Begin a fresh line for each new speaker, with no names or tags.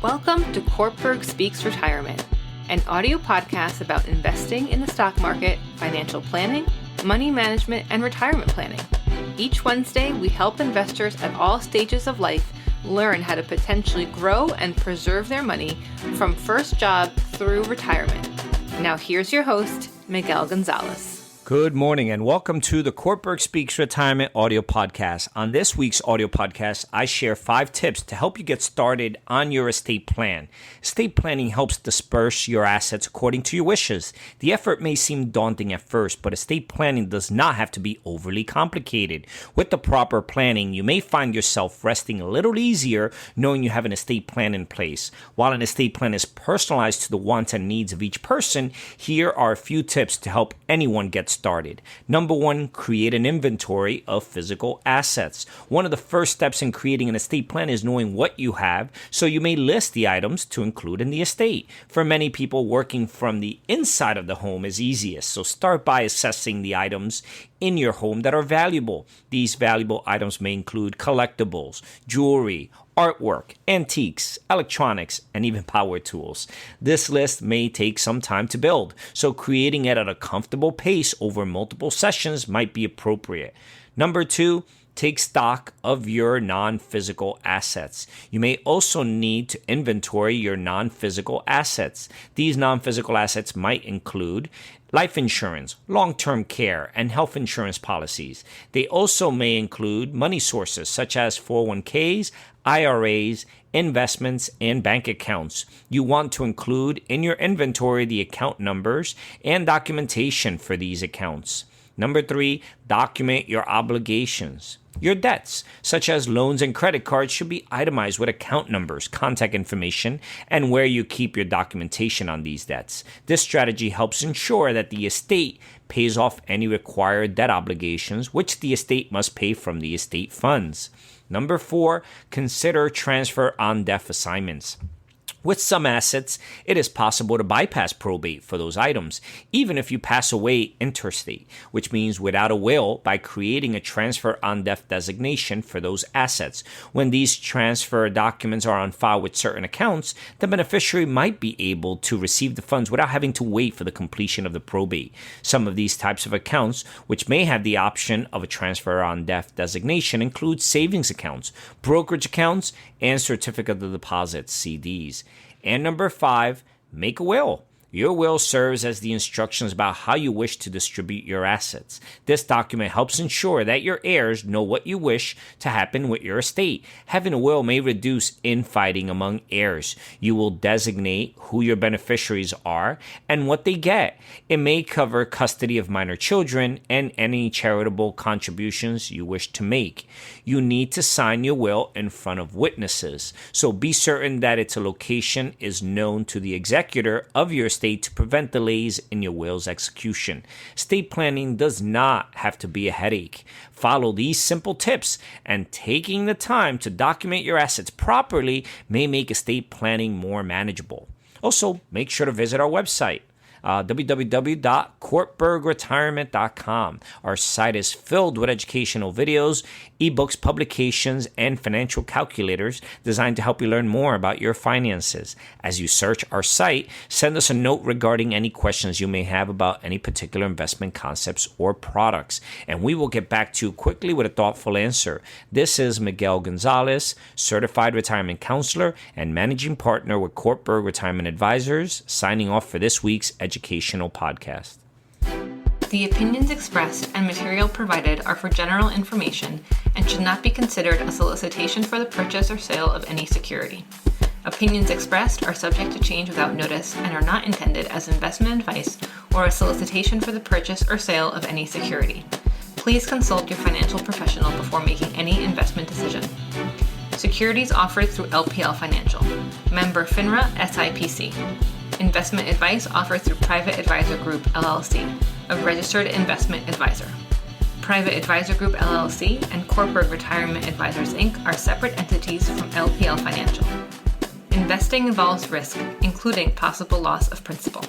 Welcome to Cortburg Speaks Retirement, an audio podcast about investing in the stock market, financial planning, money management, and retirement planning. Each Wednesday, we help investors at all stages of life learn how to potentially grow and preserve their money from first job through retirement. Now here's your host, Miguel Gonzalez.
Good morning and welcome to the Cortburg Speaks Retirement audio podcast. On this week's audio podcast, I share 5 tips to help you get started on your estate plan. Estate planning helps disperse your assets according to your wishes. The effort may seem daunting at first, but estate planning does not have to be overly complicated. With the proper planning, you may find yourself resting a little easier knowing you have an estate plan in place. While an estate plan is personalized to the wants and needs of each person, here are a few tips to help anyone get started. Number 1, create an inventory of physical assets. One of the first steps in creating an estate plan is knowing what you have, so you may list the items to include in the estate. For many people, working from the inside of the home is easiest, so start by assessing the items in your home that are valuable. These valuable items may include collectibles, jewelry, artwork, antiques, electronics, and even power tools. This list may take some time to build, so creating it at a comfortable pace over multiple sessions might be appropriate. Number 2, take stock of your non-physical assets. You may also need to inventory your non-physical assets. These non-physical assets might include life insurance, long-term care, and health insurance policies. They also may include money sources such as 401ks, IRAs, investments, and bank accounts. You want to include in your inventory the account numbers and documentation for these accounts. Number 3, document your obligations. Your debts, such as loans and credit cards, should be itemized with account numbers, contact information, and where you keep your documentation on these debts. This strategy helps ensure that the estate pays off any required debt obligations, which the estate must pay from the estate funds. Number 4, consider transfer on death assignments. With some assets, it is possible to bypass probate for those items, even if you pass away interstate, which means without a will, by creating a transfer on death designation for those assets. When these transfer documents are on file with certain accounts, the beneficiary might be able to receive the funds without having to wait for the completion of the probate. Some of these types of accounts, which may have the option of a transfer on death designation, include savings accounts, brokerage accounts, and certificate of deposit, CDs. And number 5, make a will. Your will serves as the instructions about how you wish to distribute your assets. This document helps ensure that your heirs know what you wish to happen with your estate. Having a will may reduce infighting among heirs. You will designate who your beneficiaries are and what they get. It may cover custody of minor children and any charitable contributions you wish to make. You need to sign your will in front of witnesses, so be certain that its location is known to the executor of your estate to prevent delays in your will's execution. Estate planning does not have to be a headache. Follow these simple tips, and taking the time to document your assets properly may make estate planning more manageable. Also, make sure to visit our website, www.cortburgretirement.com. Our site is filled with educational videos, ebooks, publications, and financial calculators designed to help you learn more about your finances. As you search our site, send us a note regarding any questions you may have about any particular investment concepts or products, and we will get back to you quickly with a thoughtful answer. This is Miguel Gonzalez, Certified Retirement Counselor and Managing Partner with Cortburg Retirement Advisors, signing off for this week's educational podcast.
The opinions expressed and material provided are for general information and should not be considered a solicitation for the purchase or sale of any security. Opinions expressed are subject to change without notice and are not intended as investment advice or a solicitation for the purchase or sale of any security. Please consult your financial professional before making any investment decision. Securities offered through LPL Financial. Member FINRA SIPC. Investment advice offered through Private Advisor Group, LLC, a registered investment advisor. Private Advisor Group, LLC, and Cortburg Retirement Advisors, Inc. are separate entities from LPL Financial. Investing involves risk, including possible loss of principal.